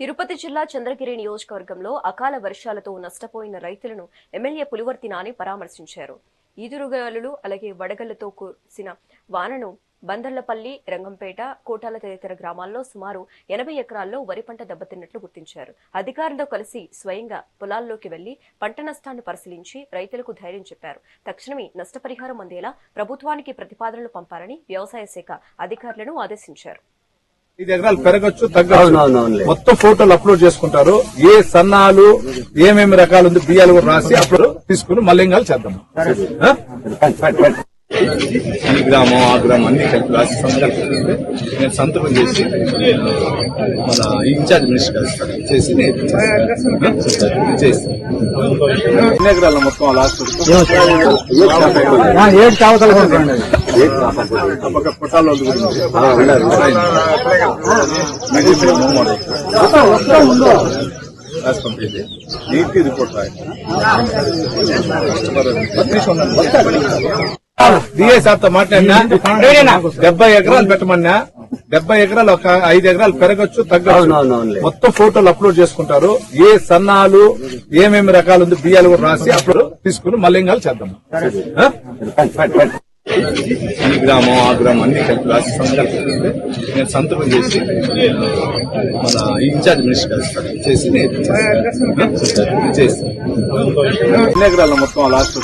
తిరుపతి జిల్లా చంద్రగిరి నియోజకవర్గంలో అకాల వర్షాలతో నష్టపోయిన రైతులను ఎమ్మెల్యే పులివర్తి నాని పరామర్శించారు. ఈదురుగాలులు అలాగే వడగళ్లతో కురిసిన వానను బందర్లపల్లి, రంగంపేట, కోటాల తదితర గ్రామాల్లో సుమారు 80 ఎకరాల్లో వరి పంట దెబ్బతిన్నట్లు గుర్తించారు. అధికారులతో కలిసి స్వయంగా పొలాల్లోకి వెళ్లి పంట నష్టాన్ని పరిశీలించి రైతులకు ధైర్యం చెప్పారు. తక్షణమే నష్టపరిహారం అందేలా ప్రభుత్వానికి ప్రతిపాదనలు పంపాలని వ్యవసాయ శాఖ అధికారులను ఆదేశించారు. 5 ఎకరాలు పెరగచ్చు, తగ్గచ్చు, మొత్తం ఫోటోలు అప్లోడ్ చేసుకుంటారు. ఏ సన్నాలు ఏమేమి రకాలు ఉంది బియ్యాలు కూడా రాసి అప్లోడ్ తీసుకుని మల్లింగాలు చేద్దాం. ఈ గ్రామం ఆ గ్రామం అన్ని కలిపి రాసి నేను సంతకం చేసి మన ఇన్ఛార్జ్ మినిస్టర్ చేసి చేసి ఎన్ని ఎకరాలు మొత్తం లాస్ట్ పుట్టాలో కంప్లీట్ నీటి రిపోర్ట్ డిఏ సార్తో మాట్లాడినా 70 ఎకరాలు పెట్టమన్నా 70 ఎకరాలు ఒక 5 ఎకరాలు పెరగచ్చు, తగ్గచ్చు, మొత్తం ఫోటోలు అప్లోడ్ చేసుకుంటారు. ఏ సన్నాలు ఏమేమి రకాలు ఉంది బియ్యాలు కూడా రాసి అప్లోడ్ తీసుకుని మల్లింగాలు చేద్దాం. ఈ గ్రామం ఆ గ్రామం అన్ని కలిపి రాసి నేను సంతకం చేసి మన ఇన్ఛార్జ్ మినిస్టర్ చేసి ఎన్ని ఎకరాలు మొత్తం లాస్ట్